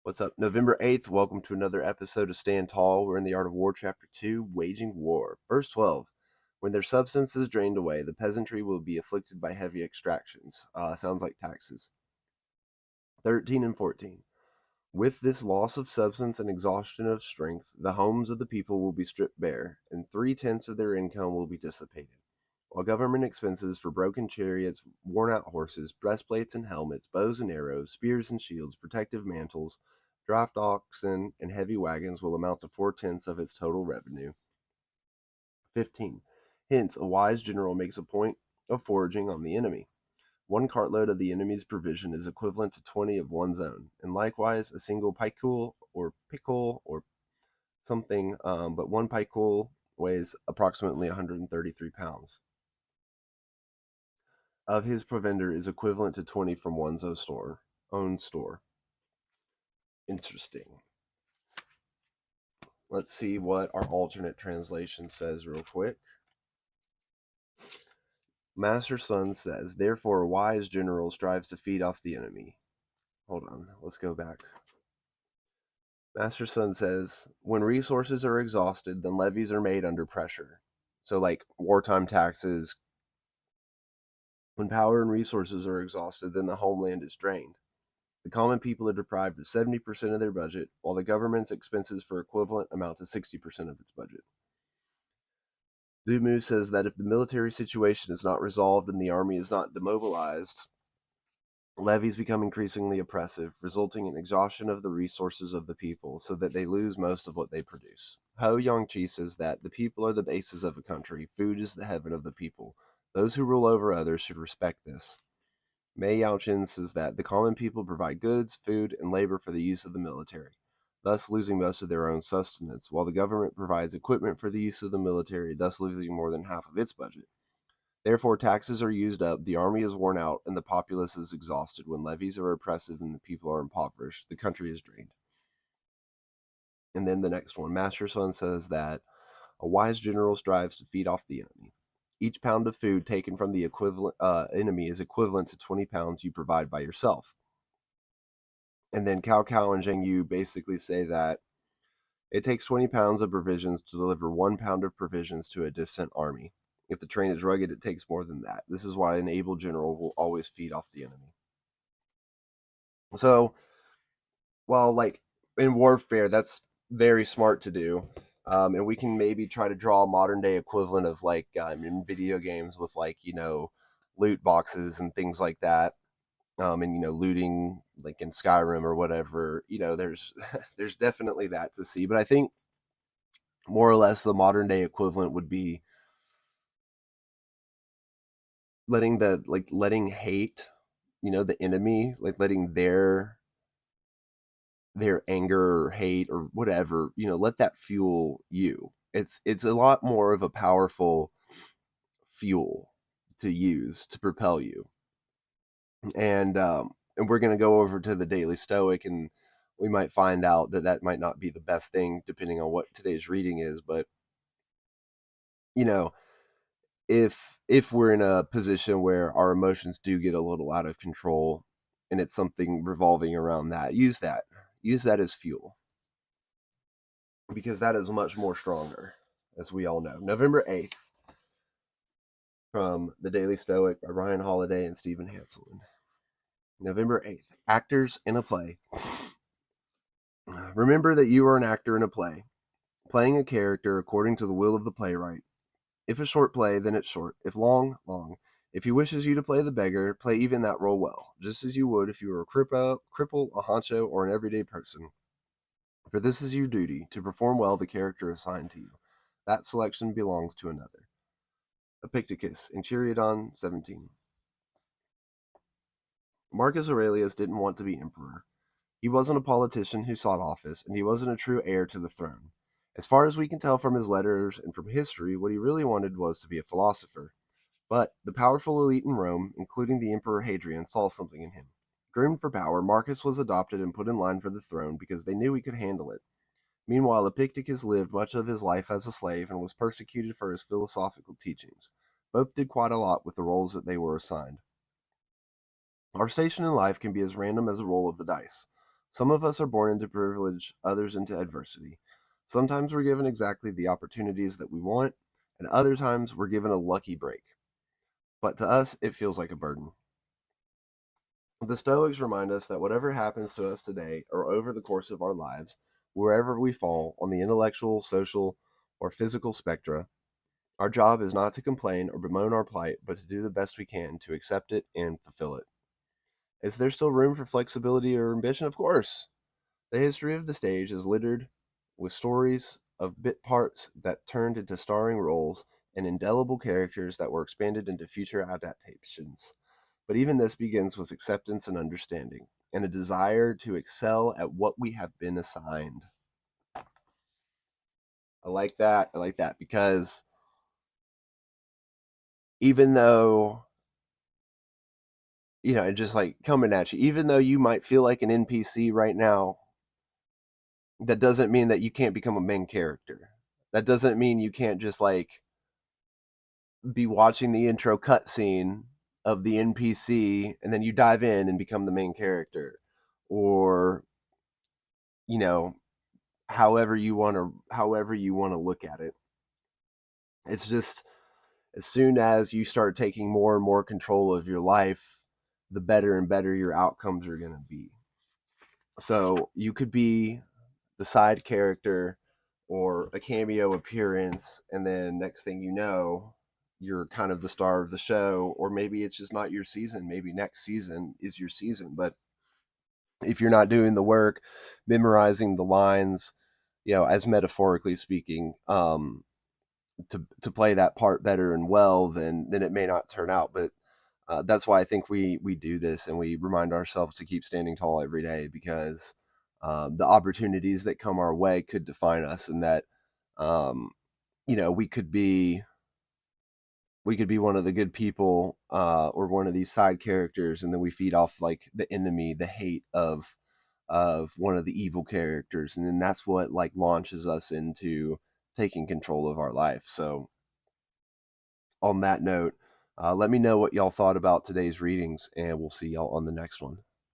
What's up? November 8th. Welcome to another episode of Stand Tall. We're in the Art of War, Chapter 2, Waging War. Verse 12. When their substance is drained away, the peasantry will be afflicted by heavy extractions. Sounds like taxes. 13 and 14. With this loss of substance and exhaustion of strength, the homes of the people will be stripped bare, and 3/10 of their income will be dissipated. While government expenses for broken chariots, worn out horses, breastplates and helmets, bows and arrows, spears and shields, protective mantles, draft oxen, and heavy wagons will amount to 4/10 of its total revenue. 15. Hence, a wise general makes a point of foraging on the enemy. One cartload of the enemy's provision is equivalent to 20 of one's own, and likewise a single picul or pickle or something, but one picul weighs approximately 133 pounds. Of his provender is equivalent to 20 from one's own store. Interesting. Let's see what our alternate translation says real quick. Master Sun says, therefore a wise general strives to feed off the enemy. Hold on, let's go back. Master Sun says, when resources are exhausted, then levies are made under pressure. So like wartime taxes, when power and resources are exhausted, then the homeland is drained. The common people are deprived of 70% of their budget, while the government's expenses for equivalent amount to 60% of its budget. Dumu says that if the military situation is not resolved and the army is not demobilized, levies become increasingly oppressive, resulting in exhaustion of the resources of the people so that they lose most of what they produce. Ho Yongchi says that the people are the basis of a country. Food is the heaven of the people. Those who rule over others should respect this. Mei Yaochen says that the common people provide goods, food, and labor for the use of the military, thus losing most of their own sustenance, while the government provides equipment for the use of the military, thus losing more than half of its budget. Therefore, taxes are used up, the army is worn out, and the populace is exhausted. When levies are oppressive and the people are impoverished, the country is drained. And then the next one, Master Sun says that a wise general strives to feed off the enemy. Each pound of food taken from the enemy is equivalent to 20 pounds you provide by yourself. And then Cao Cao and Zheng Yu basically say that it takes 20 pounds of provisions to deliver 1 pound of provisions to a distant army. If the terrain is rugged, it takes more than that. This is why an able general will always feed off the enemy. So, while like in warfare, that's very smart to do. And we can maybe try to draw a modern day equivalent of like in video games with like, loot boxes and things like that. And looting like in Skyrim or whatever, there's there's definitely that to see. But I think more or less the modern day equivalent would be letting hate, the enemy, like letting their anger or hate or whatever, let that fuel you. It's a lot more of a powerful fuel to use to propel you. And we're going to go over to the Daily Stoic, and we might find out that that might not be the best thing depending on what today's reading is. But you know, if we're in a position where our emotions do get a little out of control, and it's something revolving around that, use that as fuel, because that is much more stronger, as we all know. November 8th, from the Daily Stoic by Ryan Holiday and Stephen Hanselman. November 8th. Actors in a play. Remember that you are an actor in a play, playing a character according to the will of the playwright. If a short play, then it's short. If long, long. If he wishes you to play the beggar, play even that role well, just as you would if you were a cripple, a honcho, or an everyday person. For this is your duty, to perform well the character assigned to you. That selection belongs to another. Epictetus, in Curating 17. Marcus Aurelius didn't want to be emperor. He wasn't a politician who sought office, and he wasn't a true heir to the throne. As far as we can tell from his letters and from history, what he really wanted was to be a philosopher. But the powerful elite in Rome, including the Emperor Hadrian, saw something in him. Groomed for power, Marcus was adopted and put in line for the throne because they knew he could handle it. Meanwhile, Epictetus lived much of his life as a slave and was persecuted for his philosophical teachings. Both did quite a lot with the roles that they were assigned. Our station in life can be as random as a roll of the dice. Some of us are born into privilege, others into adversity. Sometimes we're given exactly the opportunities that we want, and other times we're given a lucky break. But to us, it feels like a burden. The Stoics remind us that whatever happens to us today or over the course of our lives, wherever we fall on the intellectual, social, or physical spectra, our job is not to complain or bemoan our plight, but to do the best we can to accept it and fulfill it. Is there still room for flexibility or ambition? Of course. The history of the stage is littered with stories of bit parts that turned into starring roles and indelible characters that were expanded into future adaptations. But even this begins with acceptance and understanding, and a desire to excel at what we have been assigned. I like that. I like that because even though, just like coming at you, even though you might feel like an NPC right now, that doesn't mean that you can't become a main character. That doesn't mean you can't just like be watching the intro cutscene of the NPC and then you dive in and become the main character, or you know, however you want to look at it. It's just as soon as you start taking more and more control of your life, the better and better your outcomes are going to be. So you could be the side character or a cameo appearance, and then next thing you know, you're kind of the star of the show, or maybe it's just not your season. Maybe next season is your season. But if you're not doing the work, memorizing the lines, as metaphorically speaking, to play that part better and well, then it may not turn out. But that's why I think we do this, and we remind ourselves to keep standing tall every day, because the opportunities that come our way could define us, and that um, we could be one of the good people, or one of these side characters, and then we feed off like the enemy, the hate of one of the evil characters, and then that's what like launches us into taking control of our life. So on that note, let me know what y'all thought about today's readings, and we'll see y'all on the next one.